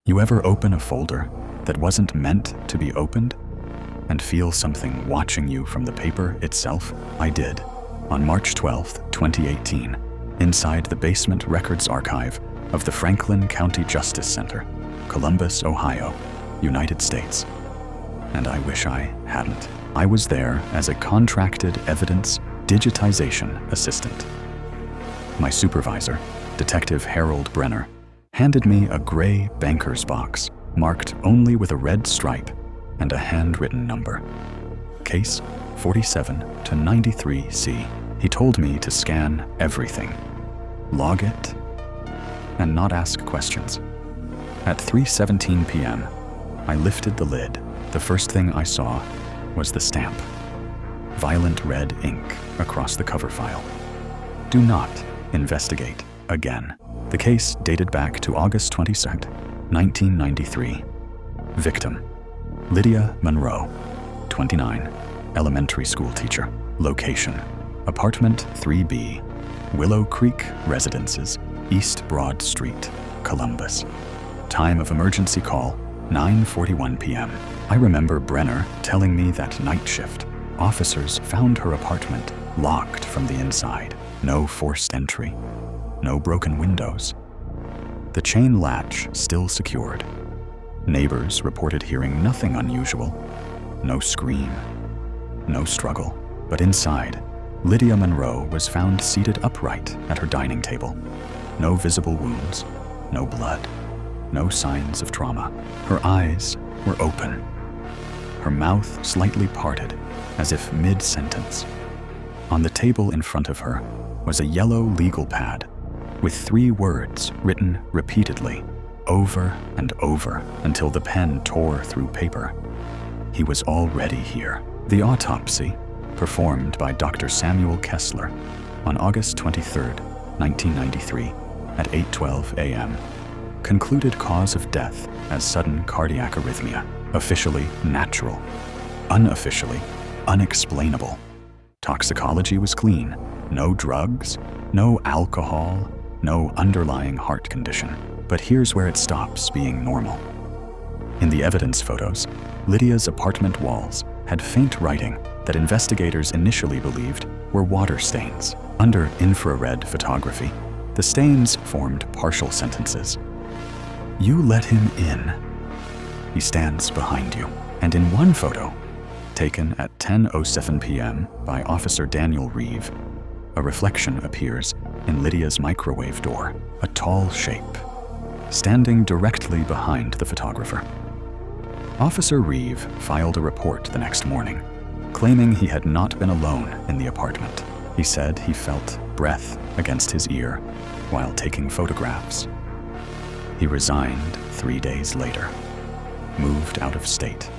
You ever open a folder that wasn't meant to be opened and feel something watching you from the paper itself? I did. On March 12, 2018, inside the basement records archive of the Franklin County Justice Center, Columbus, Ohio, United States. And I wish I hadn't. I was there as a contracted evidence digitization assistant. My supervisor, Detective Harold Brenner, handed me a gray banker's box marked only with a red stripe and a handwritten number. Case 47 to 93C. He told me to scan everything, log it, and not ask questions. At 3:17 p.m., I lifted the lid. The first thing I saw was the stamp. Violent red ink across the cover file. Do not investigate again. The case dated back to August 22nd, 1993. Victim: Lydia Monroe, 29, elementary school teacher. Location: Apartment 3B, Willow Creek Residences, East Broad Street, Columbus. Time of emergency call, 9:41 p.m. I remember Brenner telling me that night shift, officers found her apartment locked from the inside. No forced entry, no broken windows. The chain latch still secured. Neighbors reported hearing nothing unusual. No scream, no struggle. But inside, Lydia Monroe was found seated upright at her dining table. No visible wounds, no blood, no signs of trauma. Her eyes were open, her mouth slightly parted, as if mid-sentence. On the table in front of her was a yellow legal pad with 3 words written repeatedly, over and over, until the pen tore through paper. He was already here. The autopsy, performed by Dr. Samuel Kessler on August 23, 1993, at 8:12 a.m., concluded cause of death as sudden cardiac arrhythmia. Officially natural, unofficially unexplainable. Toxicology was clean. No drugs, no alcohol, no underlying heart condition. But here's where it stops being normal. In the evidence photos, Lydia's apartment walls had faint writing that investigators initially believed were water stains. Under infrared photography, the stains formed partial sentences. You let him in. He stands behind you. And in one photo, taken at 10:07 p.m. by Officer Daniel Reeve, a reflection appears in Lydia's microwave door, a tall shape, standing directly behind the photographer. Officer Reeve filed a report the next morning, claiming he had not been alone in the apartment. He said he felt breath against his ear while taking photographs. He resigned 3 days later, moved out of state,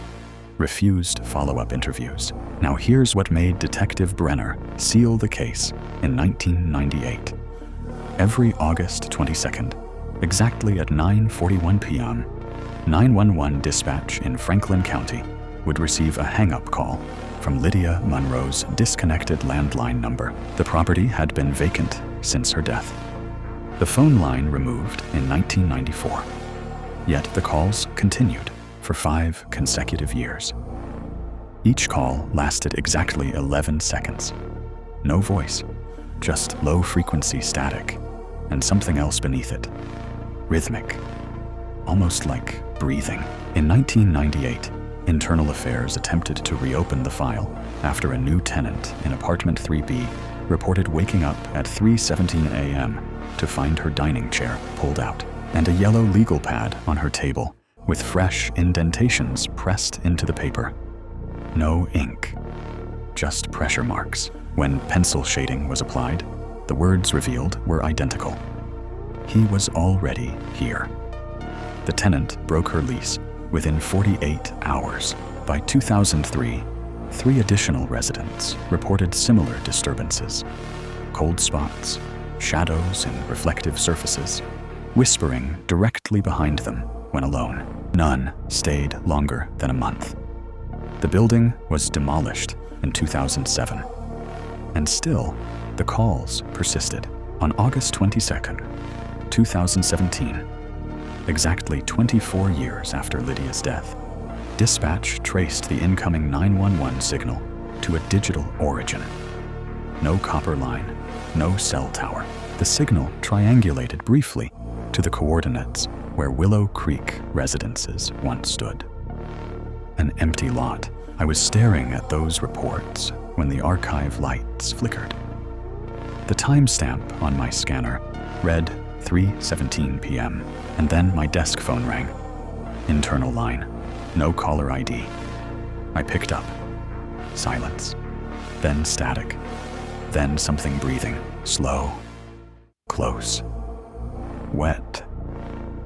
refused follow-up interviews. Now here's what made Detective Brenner seal the case in 1998. Every August 22nd, exactly at 9:41 p.m., 911 dispatch in Franklin County would receive a hang-up call from Lydia Monroe's disconnected landline number. The property had been vacant since her death. The phone line removed in 1994. Yet the calls continued for 5 consecutive years. Each call lasted exactly 11 seconds. No voice, just low-frequency static, and something else beneath it. Rhythmic, almost like breathing. In 1998, Internal Affairs attempted to reopen the file after a new tenant in apartment 3B reported waking up at 3:17 a.m. to find her dining chair pulled out and a yellow legal pad on her table with fresh indentations pressed into the paper. No ink, just pressure marks. When pencil shading was applied, the words revealed were identical. He was already here. The tenant broke her lease within 48 hours. By 2003, 3 additional residents reported similar disturbances. Cold spots, shadows in reflective surfaces, whispering directly behind them when alone. None stayed longer than a month. The building was demolished in 2007. And still, the calls persisted. On August 22nd, 2017, exactly 24 years after Lydia's death. Dispatch traced the incoming 911 signal to a digital origin. No copper line, no cell tower. The signal triangulated briefly to the coordinates where Willow Creek residences once stood. An empty lot. I was staring at those reports when the archive lights flickered. The timestamp on my scanner read 3:17 p.m., and then my desk phone rang. Internal line. No caller ID. I picked up. Silence. Then static. Then something breathing. Slow. Close. Wet.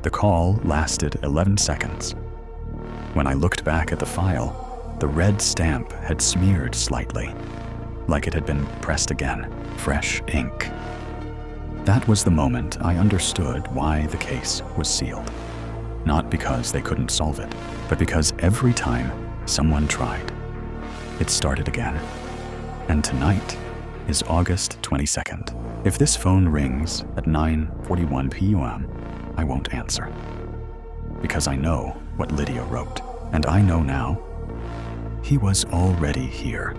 The call lasted 11 seconds. When I looked back at the file, the red stamp had smeared slightly, like it had been pressed again. Fresh ink. That was the moment I understood why the case was sealed. Not because they couldn't solve it, but because every time someone tried, it started again. And tonight is August 22nd. If this phone rings at 9:41 p.m., I won't answer. Because I know what Lydia wrote, and I know now he was already here.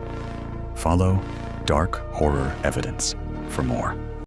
Follow Dark Horror Evidence for more.